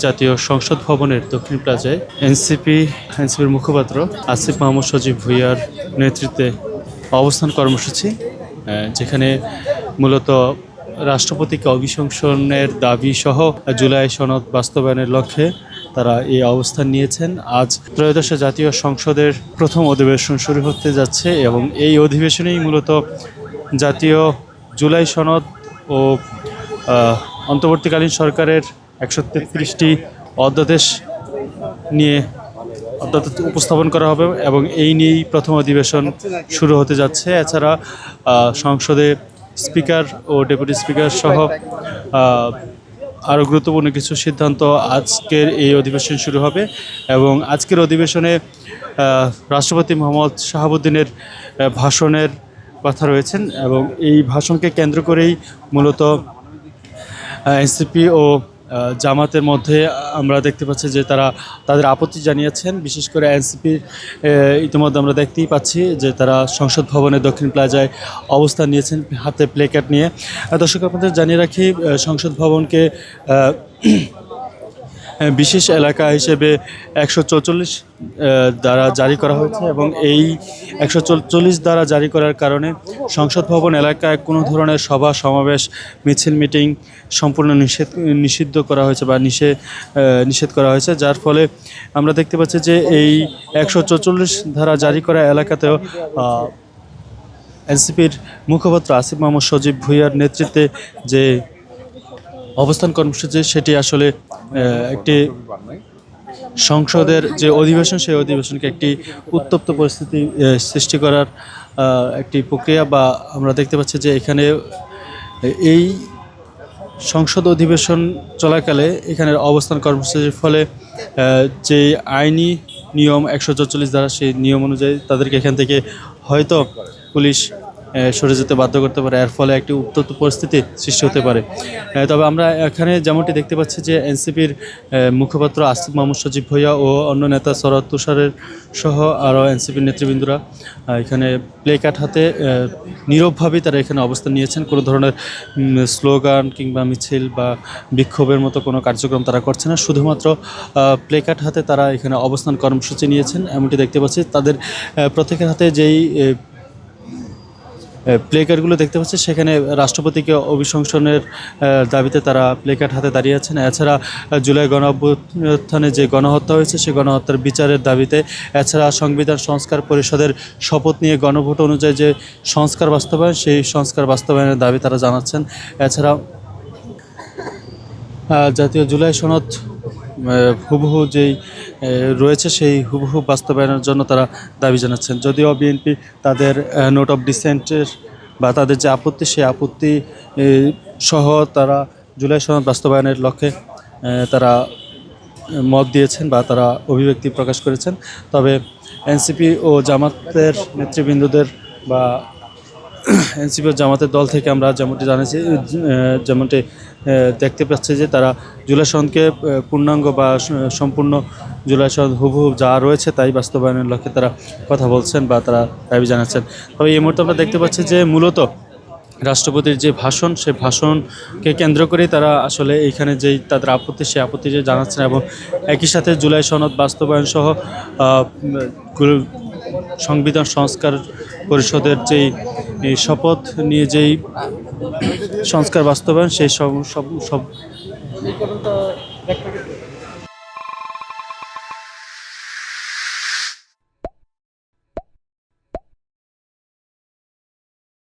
জাতীয় সংসদ ভবনের দক্ষিণ প্লাজায় এনসিপির মুখপাত্র আসিফ মাহমুদ সজীব ভুঁইয়ার নেতৃত্বে অবস্থান কর্মসূচি, যেখানে মূলত রাষ্ট্রপতিকে অভিশংসনের দাবি সহ জুলাই সনদ বাস্তবায়নের লক্ষ্যে তারা এই অবস্থান নিয়েছেন। আজ ত্রয়োদশ জাতীয় সংসদের প্রথম অধিবেশন শুরু হতে যাচ্ছে এবং এই অধিবেশনেই মূলত জাতীয় জুলাই সনদ ও অন্তর্বর্তীকালীন সরকারের 133টি অধ্যাদেশ নিয়ে উপস্থাপন করা হবে এবং এই নিয়েই প্রথম অধিবেশন শুরু হতে যাচ্ছে। এছাড়া সংসদে স্পিকার ও ডেপুটি স্পিকার সহ আরও গুরুত্বপূর্ণ কিছু সিদ্ধান্ত আজকের এই অধিবেশন শুরু হবে এবং আজকের অধিবেশনে রাষ্ট্রপতি মোহাম্মদ শাহাবুদ্দিনের ভাষণের কথা রয়েছেন এবং এই ভাষণকে কেন্দ্র করেই মূলত এনসিপি ও জামাতের মধ্যে আমরা দেখতে পাচ্ছি যে তারা তাদের আপত্তি জানিয়েছেন। বিশেষ করে এনসিপি ইতিমধ্যে আমরা দেখতেই পাচ্ছি যে তারা সংসদ ভবনের দক্ষিণ প্লাজায় অবস্থান নিয়েছেন হাতে প্লেকার্ড নিয়ে। দর্শক আপনাদের জানিয়ে রাখি, সংসদ ভবনকে বিশেষ এলাকা হিসেবে 144 দ্বারা জারি করা হয়েছে এবং এই 144 দ্বারা জারি করার কারণে সংসদ ভবন এলাকায় কোনো ধরনের সভা সমাবেশ মিছিল মিটিং সম্পূর্ণ নিষিদ্ধ করা হয়েছে বা নিষেধ করা হয়েছে, যার ফলে আমরা দেখতে পাচ্ছি যে এই 144 ধারা জারি করা এলাকাতেও এনসিপির মুখপাত্র আসিফ মাহমুদ সজীব ভুঁইয়ার নেতৃত্বে যে অবস্থান কর্মসূচি সেটি আসলে একটি সংসদের যে অধিবেশন সেই অধিবেশনকে একটি উত্তপ্ত পরিস্থিতি সৃষ্টি করার একটি প্রক্রিয়া বা আমরা দেখতে পাচ্ছি যে এখানে এই সংসদ অধিবেশন চলাকালে এখানের অবস্থান কর্মসূচির ফলে যে আইনি নিয়ম 144 দ্বারা সেই নিয়ম অনুযায়ী তাদেরকে এখান থেকে হয়তো পুলিশ সরে যেতে বাধ্য করতে পারে, এর ফলে একটি উত্তপ্ত পরিস্থিতি সৃষ্টি হতে পারে। তবে আমরা এখানে যেমনটি দেখতে পাচ্ছি যে এনসিপির মুখপাত্র আসিফ মাহমুদ সজীব ভুঁইয়া ও অন্য নেতা সরোয়ার তুষারের সহ আরও এনসিপির নেতৃবৃন্দরা এখানে প্লেকার্ড হাতে নীরবভাবেই তারা এখানে অবস্থান নিয়েছেন। কোনো ধরনের স্লোগান কিংবা মিছিল বা বিক্ষোভের মতো কোনো কার্যক্রম তারা করছে না, শুধুমাত্র প্লেকার্ড হাতে তারা এখানে অবস্থান কর্মসূচি নিয়েছেন। এমনটি দেখতে পাচ্ছি তাদের প্রত্যেকের হাতে যেই প্লেকার্ডগুলো দেখতে পাচ্ছি সেখানে রাষ্ট্রপতিকে অভিশংসনের দাবিতে তারা প্লেকার্ড হাতে দাঁড়িয়ে আছেন। এছাড়া জুলাই গণঅভ্যুত্থানে যে গণহত্যা হয়েছে সেই গণহত্যার বিচারের দাবিতে, এছাড়া সংবিধান সংস্কার পরিষদের শপথ নিয়ে গণভোট অনুযায়ী যে সংস্কার বাস্তবায়ন সেই সংস্কার বাস্তবায়নের দাবি তারা জানাচ্ছেন। এছাড়া জাতীয় জুলাই সনদ হুবহু যেই রয়েছে সেই হুবহু বাস্তবায়নের জন্য তারা দাবি জানাচ্ছেন। যদিও বিএনপি তাদের নোট অফ ডিসেন্টের বা তাদের যে আপত্তি সেই আপত্তি সহ তারা জুলাই সনদ বাস্তবায়নের লক্ষ্যে তারা মত দিয়েছেন বা তারা অভিব্যক্তি প্রকাশ করেছেন। তবে এনসিপি ও জামাতের নেতৃবৃন্দদের বা এনসিপি ও জামাতের দল থেকে আমরা যেমনটি দেখতে পাচ্ছি যে তারা জুলাই সনদকে পূর্ণাঙ্গ বা সম্পূর্ণ জুলাই সনদ হুবহু যা রয়েছে তাই বাস্তবায়নের লক্ষ্যে তারা কথা বলছেন বা তারা দাবি জানাচ্ছেন। তবে এই মুহূর্তে আমরা দেখতে পাচ্ছি যে মূলত রাষ্ট্রপতির যে ভাষণ সেই ভাষণকে কেন্দ্র করেই তারা আসলে এইখানে যেই তাদের আপত্তি সেই আপত্তি যে জানাচ্ছেন এবং একই সাথে জুলাই সনদ বাস্তবায়ন সহ সংবিধান সংস্কার পরিষদের যেই শপথ নিয়ে যেই সংস্কার বাস্তবায়ন সেই সব